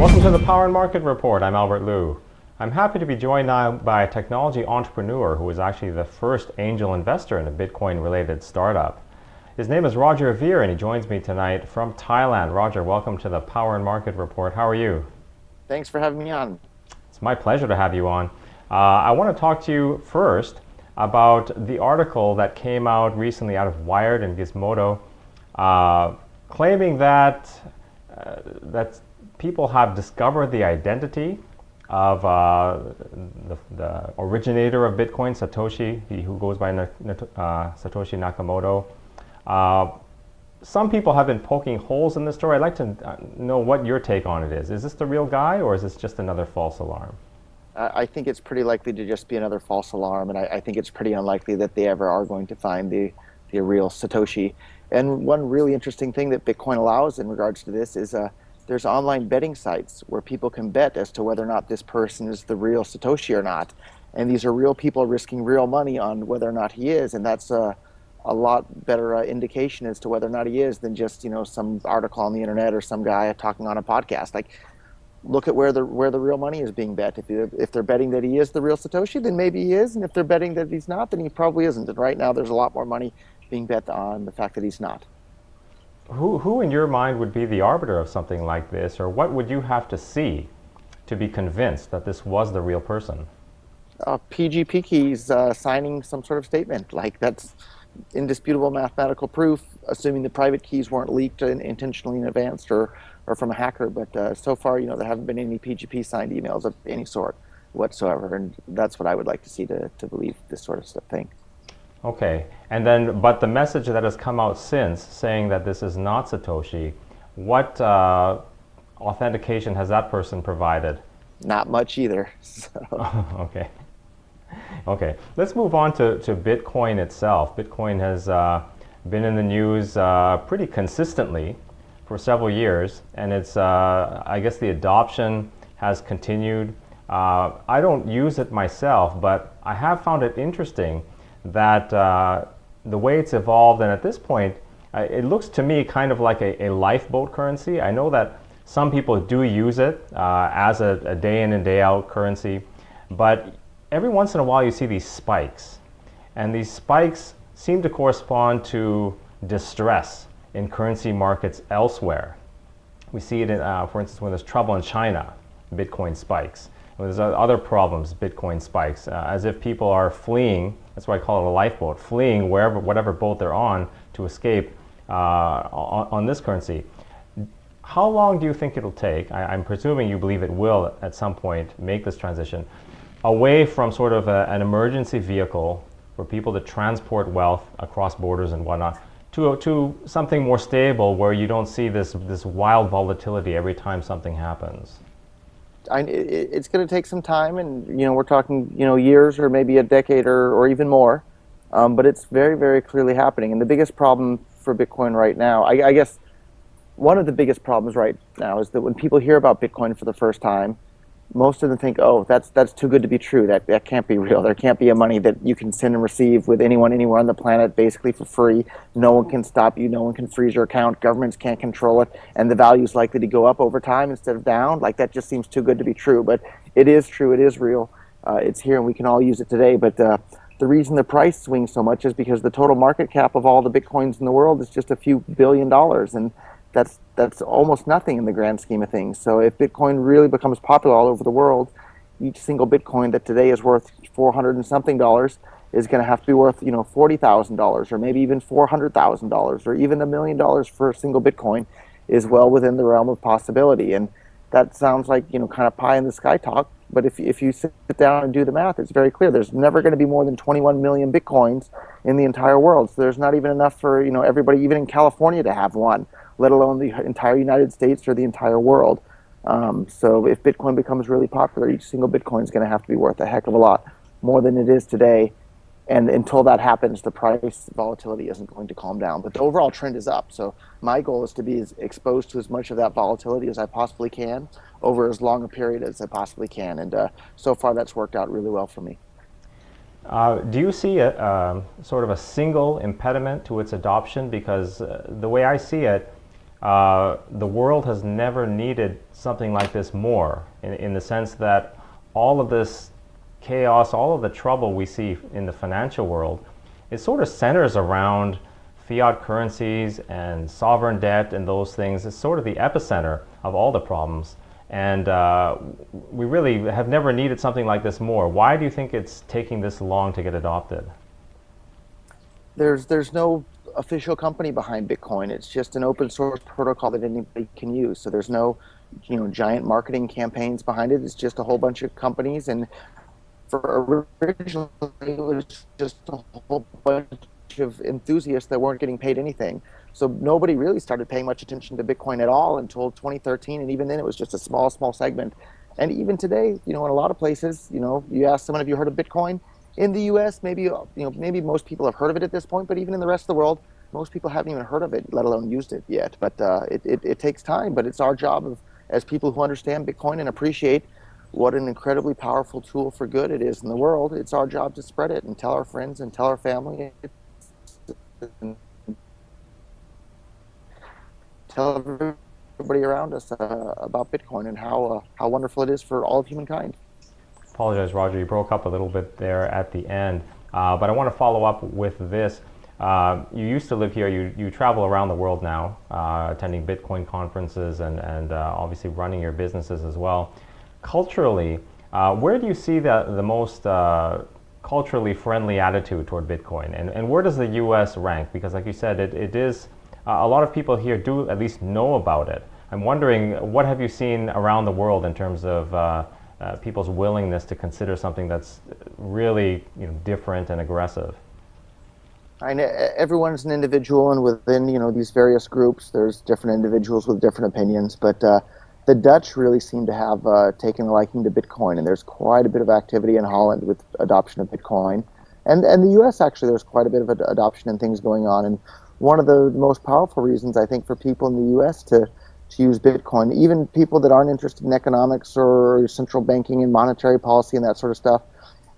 Welcome to the Power and Market Report. I'm Albert Liu. I'm happy to be joined now by a technology entrepreneur who was actually the first angel investor in a Bitcoin-related startup. His name is Roger Ver, and he joins me tonight from Thailand. Roger, welcome to the Power and Market Report. How are you? Thanks for having me on. It's my pleasure to have you on. I want to talk to you first about the article that came out recently out of Wired and Gizmodo, claiming that people have discovered the identity of the originator of Bitcoin, Satoshi, who goes by Satoshi Nakamoto. Some people have been poking holes in this story. I'd like to know what your take on it is. Is this the real guy, or is this just another false alarm? I think it's pretty likely to just be another false alarm, and I think it's pretty unlikely that they ever are going to find the real Satoshi. And one really interesting thing that Bitcoin allows in regards to this is there's online betting sites where people can bet as to whether or not this person is the real Satoshi or not. And these are real people risking real money on whether or not he is, and that's a lot better indication as to whether or not he is than just some article on the internet or some guy talking on a podcast. Like, look at where the real money is being bet. If they're betting that he is the real Satoshi, then maybe he is, and if they're betting that he's not, then he probably isn't. And right now, there's a lot more money being bet on the fact that he's not. Who in your mind would be the arbiter of something like this, or what would you have to see to be convinced that this was the real person? PGP keys signing some sort of statement. Like, that's indisputable mathematical proof, assuming the private keys weren't leaked intentionally in advance or from a hacker. But so far, there haven't been any PGP signed emails of any sort whatsoever. And that's what I would like to see to believe this sort of thing. Okay, and then, but the message that has come out since saying that this is not Satoshi, what authentication has that person provided? Not much either. So. Okay. Okay, let's move on to Bitcoin itself. Bitcoin has been in the news pretty consistently for several years, and it's, I guess the adoption has continued. I don't use it myself, but I have found it interesting that the way it's evolved, and at this point, it looks to me kind of like a lifeboat currency. I know that some people do use it as a day in and day out currency, but every once in a while you see these spikes, and these spikes seem to correspond to distress in currency markets elsewhere. We see it, for instance, when there's trouble in China, Bitcoin spikes. When there's other problems, Bitcoin spikes, as if people are fleeing. That's why I call it a lifeboat, fleeing whatever boat they're on to escape on this currency. How long do you think it'll take? I'm presuming you believe it will at some point make this transition away from sort of an emergency vehicle for people to transport wealth across borders and whatnot to something more stable where you don't see this wild volatility every time something happens. It's going to take some time, and we're talking years or maybe a decade or even more, but it's very, very clearly happening. And the biggest problem for Bitcoin right now, I guess one of the biggest problems right now is that when people hear about Bitcoin for the first time, most of them think, oh, that's too good to be true. That can't be real. There can't be a money that you can send and receive with anyone anywhere on the planet basically for free. No one can stop you. No one can freeze your account. Governments can't control it. And the value is likely to go up over time instead of down. Like, that just seems too good to be true. But it is true. It is real. It's here, and we can all use it today. But the reason the price swings so much is because the total market cap of all the Bitcoins in the world is just a few $billions. And that's almost nothing in the grand scheme of things. So if Bitcoin really becomes popular all over the world, each single Bitcoin that today is worth 400 and something dollars is going to have to be worth $40,000 or maybe even $400,000 or even $1 million for a single Bitcoin is well within the realm of possibility. And that sounds like kind of pie in the sky talk. But if you sit down and do the math, it's very clear. There's never going to be more than 21 million Bitcoins in the entire world. So there's not even enough for everybody, even in California, to have one, let alone the entire United States or the entire world. So if Bitcoin becomes really popular, each single Bitcoin is going to have to be worth a heck of a lot more than it is today. And until that happens, the price volatility isn't going to calm down. But the overall trend is up. So my goal is to be exposed to as much of that volatility as I possibly can over as long a period as I possibly can. And so far, that's worked out really well for me. Do you see sort of a single impediment to its adoption? Because the way I see it, the world has never needed something like this more, in the sense that all of this chaos, all of the trouble we see in the financial world, it sort of centers around fiat currencies and sovereign debt and those things. It's sort of the epicenter of all the problems. And we really have never needed something like this more. Why do you think it's taking this long to get adopted? There's no official company behind Bitcoin. It's just an open source protocol that anybody can use. So there's no, giant marketing campaigns behind it. It's just a whole bunch of companies. And for originally, it was just a whole bunch of enthusiasts that weren't getting paid anything. So nobody really started paying much attention to Bitcoin at all until 2013, and even then, it was just a small segment. And even today, in a lot of places, you ask someone, "Have you heard of Bitcoin?" In the U.S., maybe most people have heard of it at this point, but even in the rest of the world, most people haven't even heard of it, let alone used it yet. But it takes time. But it's our job as people who understand Bitcoin and appreciate what an incredibly powerful tool for good it is in the world. It's our job to spread it and tell our friends and tell our family, and tell everybody around us about Bitcoin and how wonderful it is for all of humankind. Apologize, Roger, you broke up a little bit there at the end, but I want to follow up with this. You used to live here, you travel around the world now, attending Bitcoin conferences and obviously running your businesses as well. Culturally, where do you see the most culturally friendly attitude toward Bitcoin? And where does the US rank? Because like you said, it is, a lot of people here do at least know about it. I'm wondering, what have you seen around the world in terms of people's willingness to consider something that's really different and aggressive? I know everyone's an individual, and within these various groups, there's different individuals with different opinions. But the Dutch really seem to have taken a liking to Bitcoin, and there's quite a bit of activity in Holland with adoption of Bitcoin, and the U.S. actually there's quite a bit of adoption and things going on. And one of the most powerful reasons I think for people in the U.S. to use Bitcoin, even people that aren't interested in economics or central banking and monetary policy and that sort of stuff.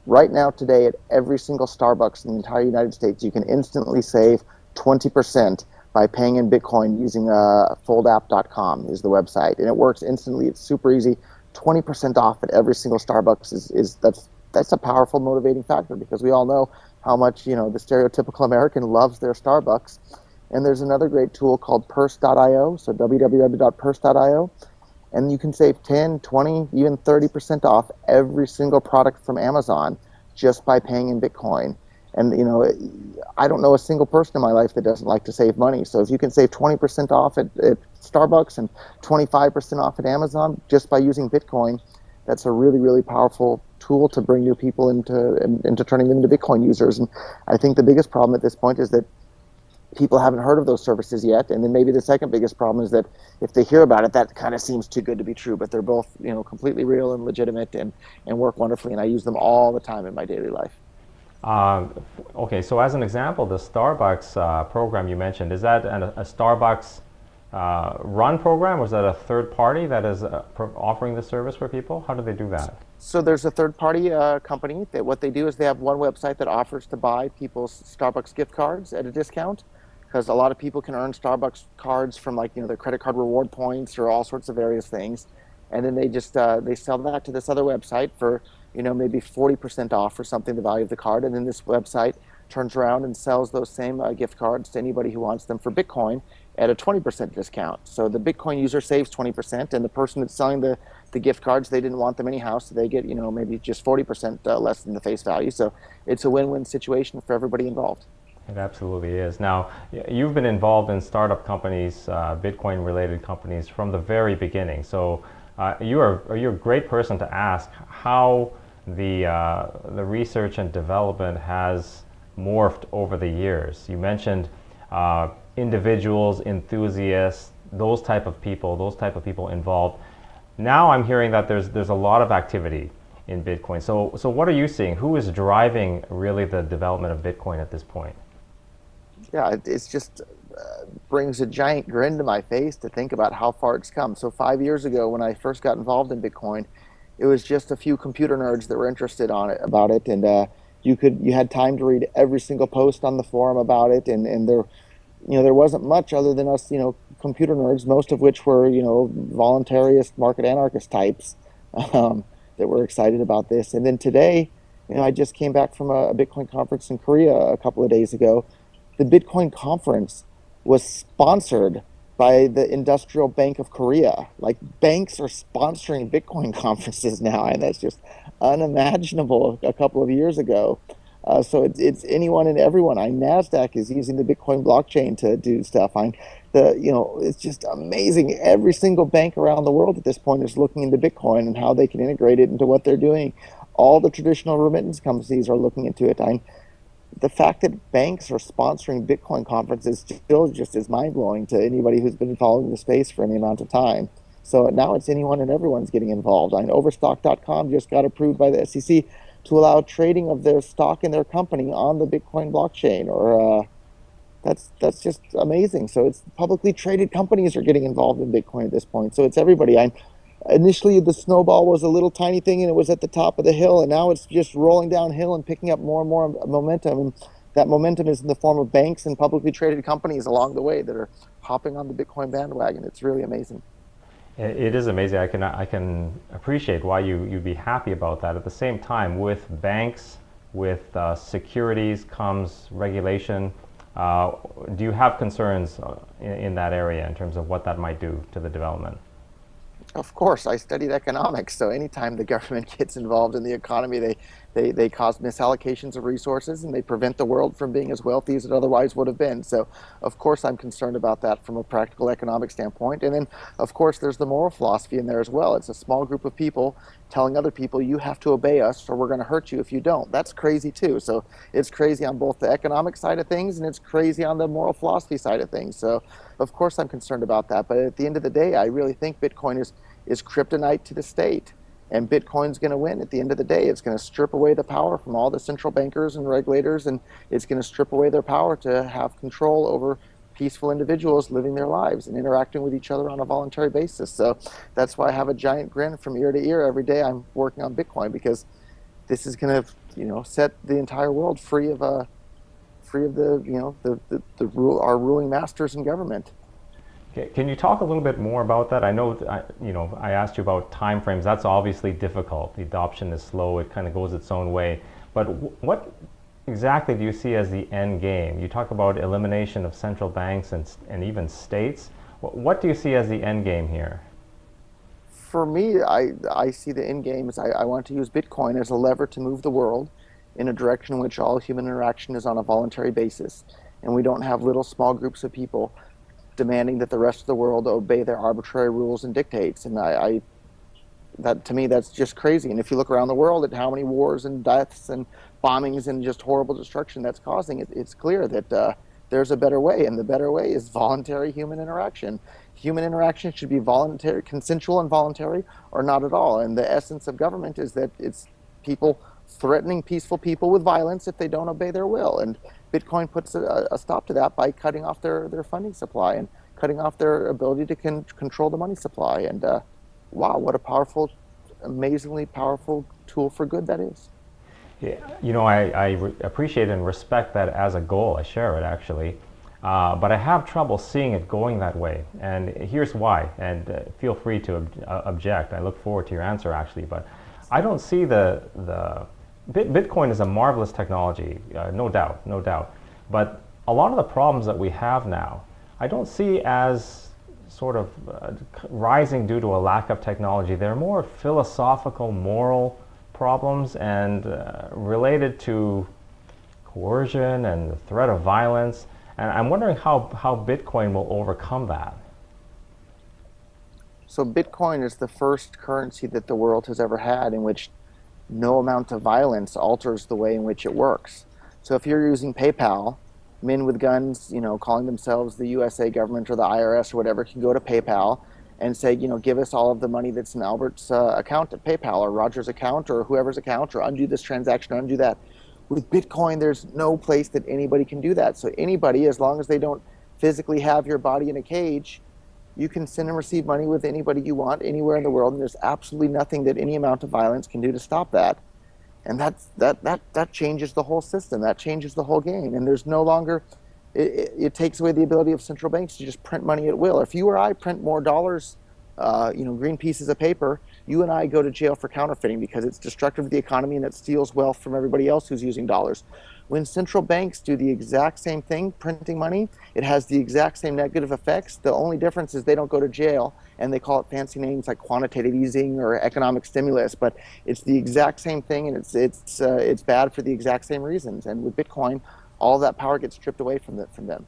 Right now, today, at every single Starbucks in the entire United States, you can instantly save 20% by paying in Bitcoin using foldapp.com is the website. And it works instantly. It's super easy. 20% off at every single Starbucks that's a powerful motivating factor, because we all know how much, the stereotypical American loves their Starbucks. And there's another great tool called purse.io, so www.purse.io. And you can save 10, 20, even 30% off every single product from Amazon just by paying in Bitcoin. And, I don't know a single person in my life that doesn't like to save money. So if you can save 20% off at Starbucks and 25% off at Amazon just by using Bitcoin, that's a really, really powerful tool to bring new people into turning them into Bitcoin users. And I think the biggest problem at this point is that people haven't heard of those services yet. And then maybe the second biggest problem is that if they hear about it, that kind of seems too good to be true. But they're both, completely real and legitimate and work wonderfully. And I use them all the time in my daily life. Okay, so as an example, the Starbucks program you mentioned, is that a Starbucks run program, or is that a third party that is offering the service for people? How do they do that? So there's a third-party company that what they do is they have one website that offers to buy people's Starbucks gift cards at a discount, because a lot of people can earn Starbucks cards from their credit card reward points or all sorts of various things, and then they just they sell that to this other website for maybe 40% off or something, the value of the card, and then this website turns around and sells those same gift cards to anybody who wants them for Bitcoin at a 20% discount. So the Bitcoin user saves 20%, and the person that's selling the gift cards, they didn't want them anyhow, so they get maybe just 40% less than the face value. So it's a win-win situation for everybody involved. It absolutely is. Now, you've been involved in startup companies, Bitcoin-related companies, from the very beginning. So you're a great person to ask how the research and development has morphed over the years. You mentioned individuals, enthusiasts, those type of people involved. Now I'm hearing that there's a lot of activity in Bitcoin. So what are you seeing? Who is driving really the development of Bitcoin at this point? Yeah, it's just brings a giant grin to my face to think about how far it's come. So 5 years ago, when I first got involved in Bitcoin, it was just a few computer nerds that were interested about it, and you had time to read every single post on the forum about it, and there there wasn't much other than us, computer nerds, most of which were, voluntarist market anarchist types, um, that were excited about this. And then today, I just came back from a Bitcoin conference in Korea a couple of days ago. The Bitcoin conference was sponsored by the Industrial Bank of Korea. Like, banks are sponsoring Bitcoin conferences now, and that's just unimaginable a couple of years ago. So it's anyone and everyone. Nasdaq is using the Bitcoin blockchain to do stuff. It's just amazing. Every single bank around the world at this point is looking into Bitcoin and how they can integrate it into what they're doing. All the traditional remittance companies are looking into it. The fact that banks are sponsoring Bitcoin conferences still just is mind blowing to anybody who's been following the space for any amount of time. So now it's anyone and everyone's getting involved. Overstock.com just got approved by the SEC to allow trading of their stock in their company on the Bitcoin blockchain. Or that's just amazing. So it's publicly traded companies are getting involved in Bitcoin at this point. So it's everybody. Initially the snowball was a little tiny thing and it was at the top of the hill, and now it's just rolling downhill and picking up more and more momentum. And that momentum is in the form of banks and publicly traded companies along the way that are hopping on the Bitcoin bandwagon. It's really amazing. It is amazing. I can appreciate why you'd be happy about that. At the same time, with banks, with securities comes regulation. Do you have concerns in that area in terms of what that might do to the development? Of course, I studied economics, so anytime the government gets involved in the economy, they cause misallocations of resources and they prevent the world from being as wealthy as it otherwise would have been. So, of course, I'm concerned about that from a practical economic standpoint. And then, of course, there's the moral philosophy in there as well. It's a small group of people telling other people, you have to obey us or we're going to hurt you if you don't. That's crazy too. So it's crazy on both the economic side of things and it's crazy on the moral philosophy side of things. So, of course, I'm concerned about that. But at the end of the day, I really think Bitcoin is kryptonite to the state. And Bitcoin's going to win at the end of the day. It's going to strip away the power from all the central bankers and regulators, and it's going to strip away their power to have control over peaceful individuals living their lives and interacting with each other on a voluntary basis. So that's why I have a giant grin from ear to ear every day I'm working on Bitcoin, because this is going to, set the entire world free of our ruling masters in government. Okay, can you talk a little bit more about that? I know, I asked you about timeframes. That's obviously difficult. The adoption is slow. It kind of goes its own way. But what exactly do you see as the end game? You talk about elimination of central banks and even states. What do you see as the end game here? For me, I see the end game as I want to use Bitcoin as a lever to move the world in a direction in which all human interaction is on a voluntary basis. And we don't have little small groups of people demanding that the rest of the world obey their arbitrary rules and dictates. And that to me, that's just crazy. And if you look around the world at how many wars and deaths and bombings and just horrible destruction that's causing, it's clear that there's a better way. And the better way is voluntary human interaction. Human interaction should be voluntary, consensual and voluntary, or not at all. And the essence of government is that it's people threatening peaceful people with violence if they don't obey their will. And Bitcoin puts a stop to that by cutting off their funding supply and cutting off their ability to control the money supply. And wow, what a powerful, amazingly powerful tool for good that is. Yeah, I appreciate and respect that as a goal. I share it actually. But I have trouble seeing it going that way. And here's why. And feel free to object. I look forward to your answer actually. But I don't see Bitcoin is a marvelous technology, no doubt, no doubt. But a lot of the problems that we have now, I don't see as sort of rising due to a lack of technology. They're more philosophical, moral problems and related to coercion and the threat of violence. And I'm wondering how Bitcoin will overcome that. So Bitcoin is the first currency that the world has ever had in which no amount of violence alters the way in which it works. So if you're using PayPal, men with guns, calling themselves the USA government or the IRS or whatever, can go to PayPal and say, give us all of the money that's in Albert's account at PayPal or Roger's account or whoever's account, or undo this transaction or undo that. With Bitcoin, there's no place that anybody can do that. So anybody, as long as they don't physically have your body in a cage, you can send and receive money with anybody you want anywhere in the world, and there's absolutely nothing that any amount of violence can do to stop that. And that changes the whole system. That changes the whole game. And there's no longer It takes away the ability of central banks to just print money at will. If you or I print more dollars, green pieces of paper, you and I go to jail for counterfeiting because it's destructive to the economy and it steals wealth from everybody else who's using dollars. When central banks do the exact same thing, printing money, it has the exact same negative effects. The only difference is they don't go to jail and they call it fancy names like quantitative easing or economic stimulus, but it's the exact same thing and it's bad for the exact same reasons. And with Bitcoin, all that power gets stripped away from them.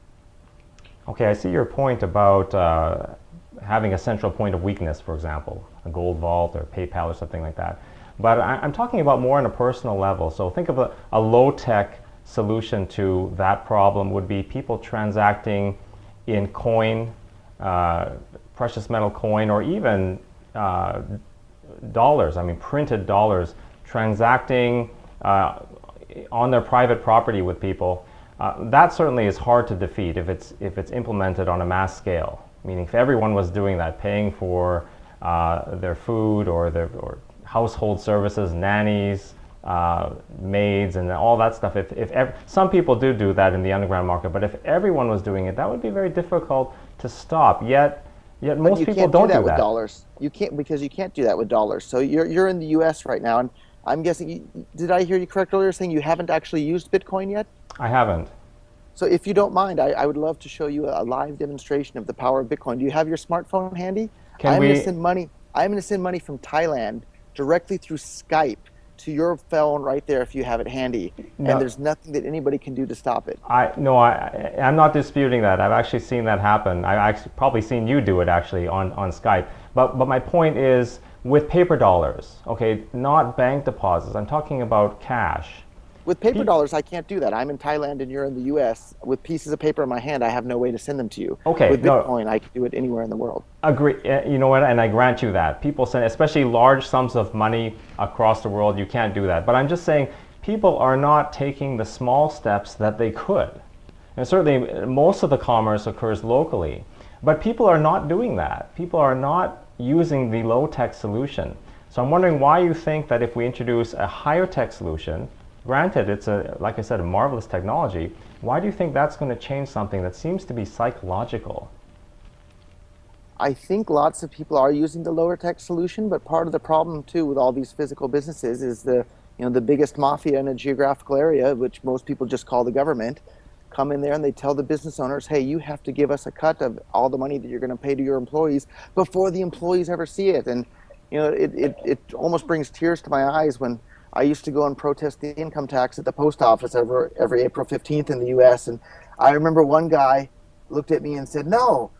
Okay, I see your point about having a central point of weakness, for example, a gold vault or PayPal or something like that. But I'm talking about more on a personal level. So think of a low-tech solution to that problem would be people transacting in coin, precious metal coin, or even dollars, I mean printed dollars, transacting on their private property with people. That certainly is hard to defeat if it's implemented on a mass scale. Meaning, if everyone was doing that, paying for their food or household services, nannies, maids, and all that stuff. Some people do that in the underground market, but if everyone was doing it, that would be very difficult to stop. Yet most people don't do that with dollars. You can't, because you can't do that with dollars. So you're in the U.S. right now, and I'm guessing. Did I hear you correct earlier saying you haven't actually used Bitcoin yet? I haven't. So if you don't mind, I would love to show you a live demonstration of the power of Bitcoin. Do you have your smartphone handy? I'm going to send money from Thailand directly through Skype to your phone right there if you have it handy. No. And there's nothing that anybody can do to stop it. I'm not disputing that. I've actually seen that happen. I've actually probably seen you do it actually on Skype. But my point is with paper dollars, okay, not bank deposits. I'm talking about cash. With paper dollars, I can't do that. I'm in Thailand and you're in the U.S. With pieces of paper in my hand, I have no way to send them to you. Okay. With Bitcoin, I can do it anywhere in the world. Agree. You know what? And I grant you that. People send, especially large sums of money across the world, you can't do that. But I'm just saying, people are not taking the small steps that they could. And certainly, most of the commerce occurs locally. But people are not doing that. People are not using the low-tech solution. So I'm wondering why you think that if we introduce a higher-tech solution, granted, it's like I said, a marvelous technology. Why do you think that's going to change something that seems to be psychological? I think lots of people are using the lower tech solution, but part of the problem too with all these physical businesses is the biggest mafia in a geographical area, which most people just call the government, come in there and they tell the business owners, hey, you have to give us a cut of all the money that you're going to pay to your employees before the employees ever see it. And it almost brings tears to my eyes when I used to go and protest the income tax at the post office every April 15th in the U.S. And I remember one guy looked at me and said, no,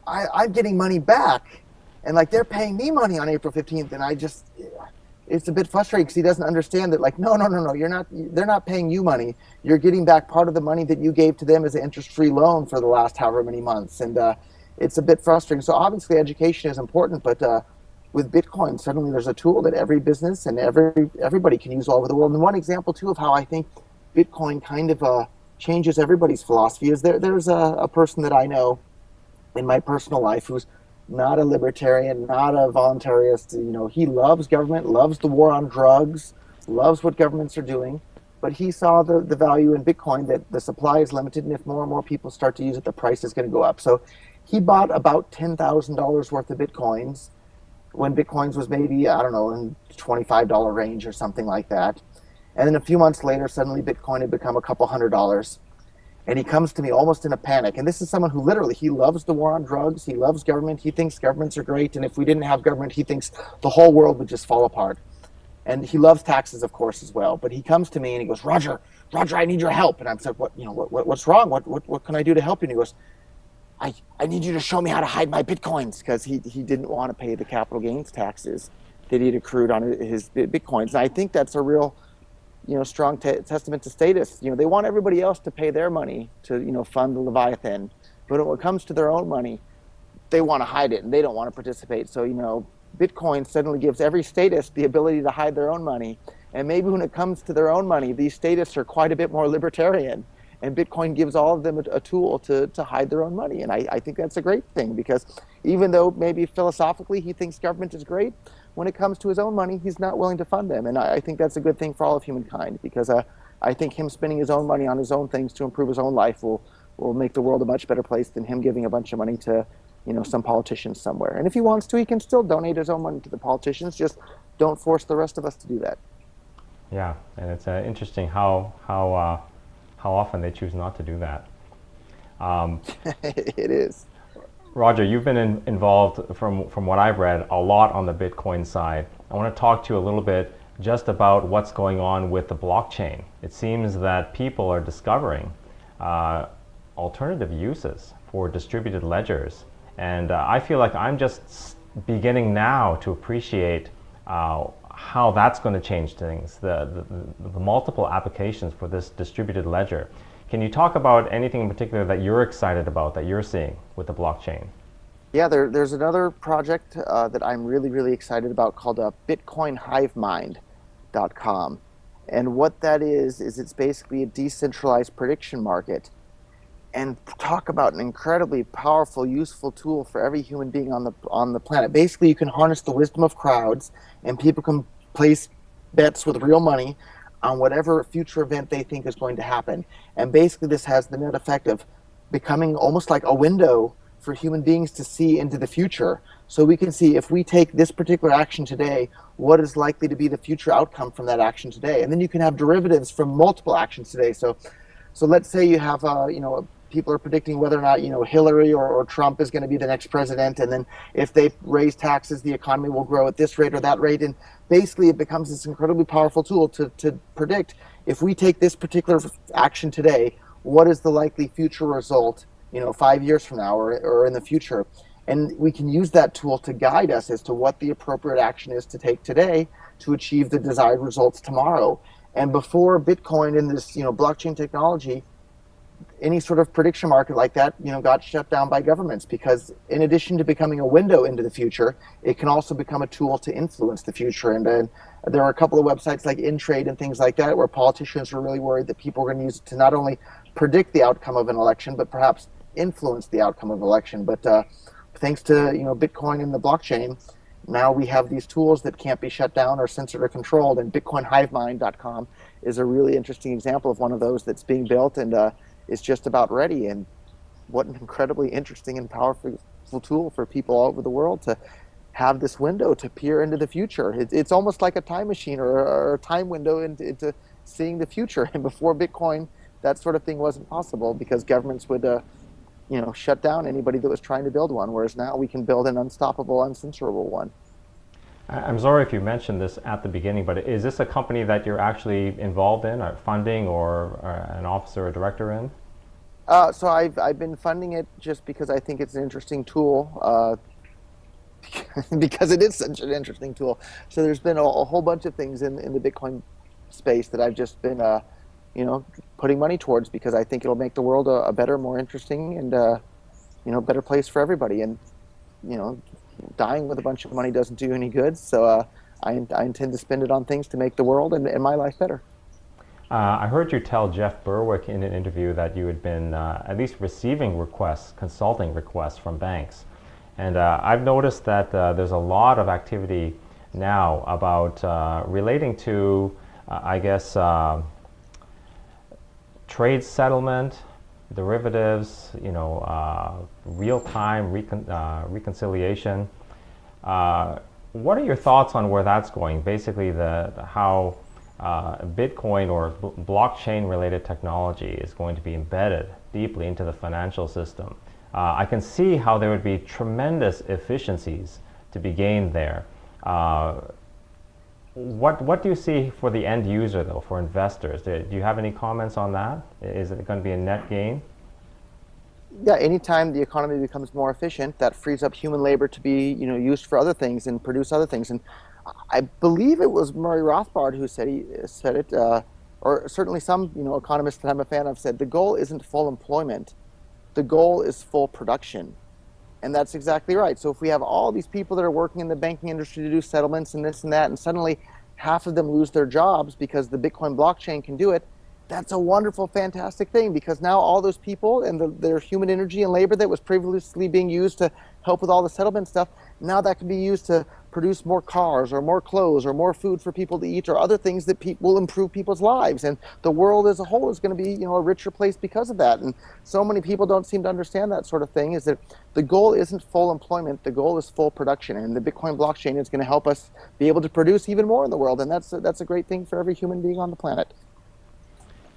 I'm getting money back. And like, they're paying me money on April 15th. And it's a bit frustrating because he doesn't understand that, like, no, they're not paying you money. You're getting back part of the money that you gave to them as an interest-free loan for the last however many months. And it's a bit frustrating. So obviously education is important, but with Bitcoin, suddenly there's a tool that every business and everybody can use all over the world. And one example, too, of how I think Bitcoin kind of changes everybody's philosophy is there's a person that I know in my personal life who's not a libertarian, not a voluntarist. He loves government, loves the war on drugs, loves what governments are doing. But he saw the value in Bitcoin, that the supply is limited, and if more and more people start to use it, the price is going to go up. So he bought about $10,000 worth of Bitcoins when Bitcoins was maybe, I don't know, in $25 range or something like that. And then a few months later, suddenly Bitcoin had become a couple $100. And he comes to me almost in a panic. And this is someone who literally, he loves the war on drugs. He loves government. He thinks governments are great. And if we didn't have government, he thinks the whole world would just fall apart. And he loves taxes, of course, as well. But he comes to me and he goes, Roger, I need your help. And I said, what's wrong? What can I do to help you? And he goes, I need you to show me how to hide my Bitcoins, because he didn't want to pay the capital gains taxes that he had accrued on his Bitcoins. And I think that's a real, strong testament to statists. They want everybody else to pay their money to, fund the Leviathan. But when it comes to their own money, they want to hide it and they don't want to participate. So, Bitcoin suddenly gives every statist the ability to hide their own money. And maybe when it comes to their own money, these statists are quite a bit more libertarian. And Bitcoin gives all of them a tool to hide their own money. And I think that's a great thing, because even though maybe philosophically he thinks government is great, when it comes to his own money, he's not willing to fund them. And I think that's a good thing for all of humankind, because I think him spending his own money on his own things to improve his own life will will make the world a much better place than him giving a bunch of money to, some politicians somewhere. And if he wants to, he can still donate his own money to the politicians. Just don't force the rest of us to do that. Yeah, and it's interesting how often they choose not to do that. It is. Roger, you've been involved, from what I've read, a lot on the Bitcoin side. I want to talk to you a little bit just about what's going on with the blockchain. It seems that people are discovering alternative uses for distributed ledgers. And I feel like I'm just beginning now to appreciate how that's going to change things, the multiple applications for this distributed ledger. Can you talk about anything in particular that you're excited about, that you're seeing with the blockchain? Yeah, there's another project that I'm really, really excited about called BitcoinHiveMind.com. And what that is it's basically a decentralized prediction market. And talk about an incredibly powerful, useful tool for every human being on the planet. Basically, you can harness the wisdom of crowds, and people can place bets with real money on whatever future event they think is going to happen. And basically, this has the net effect of becoming almost like a window for human beings to see into the future. So we can see, if we take this particular action today, what is likely to be the future outcome from that action today. And then you can have derivatives from multiple actions today. So let's say you have people are predicting whether or not Hillary or Trump is going to be the next president, and then if they raise taxes, the economy will grow at this rate or that rate. And basically, it becomes this incredibly powerful tool to predict, if we take this particular action today, what is the likely future result 5 years from now or in the future. And we can use that tool to guide us as to what the appropriate action is to take today to achieve the desired results tomorrow. And before Bitcoin and this blockchain technology, any sort of prediction market like that, got shut down by governments, because in addition to becoming a window into the future, it can also become a tool to influence the future. And there are a couple of websites like InTrade and things like that, where politicians are really worried that people are going to use it to not only predict the outcome of an election, but perhaps influence the outcome of an election. But thanks to Bitcoin and the blockchain, now we have these tools that can't be shut down or censored or controlled. And BitcoinHiveMind.com is a really interesting example of one of those that's being built and is just about ready. And what an incredibly interesting and powerful tool for people all over the world to have this window to peer into the future. It's almost like a time machine or a time window into seeing the future. And before Bitcoin, that sort of thing wasn't possible, because governments would shut down anybody that was trying to build one, whereas now we can build an unstoppable, uncensorable one. I'm sorry if you mentioned this at the beginning, but is this a company that you're actually involved in, or funding, or an officer or director in? So I've been funding it just because I think it's an interesting tool, because it is such an interesting tool. So there's been a whole bunch of things in the Bitcoin space that I've just been putting money towards, because I think it'll make the world a better, more interesting, and better place for everybody. And dying with a bunch of money doesn't do any good. So I intend to spend it on things to make the world and my life better. I heard you tell Jeff Berwick in an interview that you had been at least receiving consulting requests from banks. And I've noticed that there's a lot of activity now about relating to, trade settlement, derivatives, real-time reconciliation. What are your thoughts on where that's going? Basically, how Bitcoin or blockchain-related technology is going to be embedded deeply into the financial system. I can see how there would be tremendous efficiencies to be gained there. What do you see for the end user, though, for investors? Do you have any comments on that? Is it going to be a net gain? Yeah, anytime the economy becomes more efficient, that frees up human labor to be used for other things and produce other things. And I believe it was Murray Rothbard who said it, or certainly some economists that I'm a fan of said, the goal isn't full employment, the goal is full production. And that's exactly right. So if we have all these people that are working in the banking industry to do settlements and this and that, and suddenly half of them lose their jobs because the Bitcoin blockchain can do it, that's a wonderful, fantastic thing, because now all those people and their human energy and labor that was previously being used to help with all the settlement stuff, now that can be used to produce more cars or more clothes or more food for people to eat or other things that will improve people's lives. And the world as a whole is going to be, a richer place because of that. And so many people don't seem to understand that sort of thing, is that the goal isn't full employment, the goal is full production. And the Bitcoin blockchain is going to help us be able to produce even more in the world. And that's a great thing for every human being on the planet.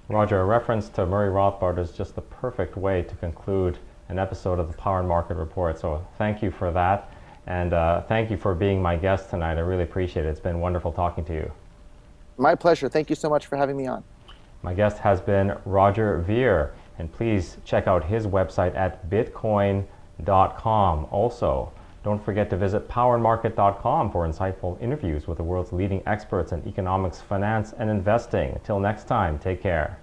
Roger, a reference to Murray Rothbard is just the perfect way to conclude an episode of the Power and Market Report. So thank you for that. And thank you for being my guest tonight. I really appreciate it. It's been wonderful talking to you. My pleasure. Thank you so much for having me on. My guest has been Roger Ver, and please check out his website at bitcoin.com. Also, don't forget to visit powerandmarket.com for insightful interviews with the world's leading experts in economics, finance, and investing. Until next time, take care.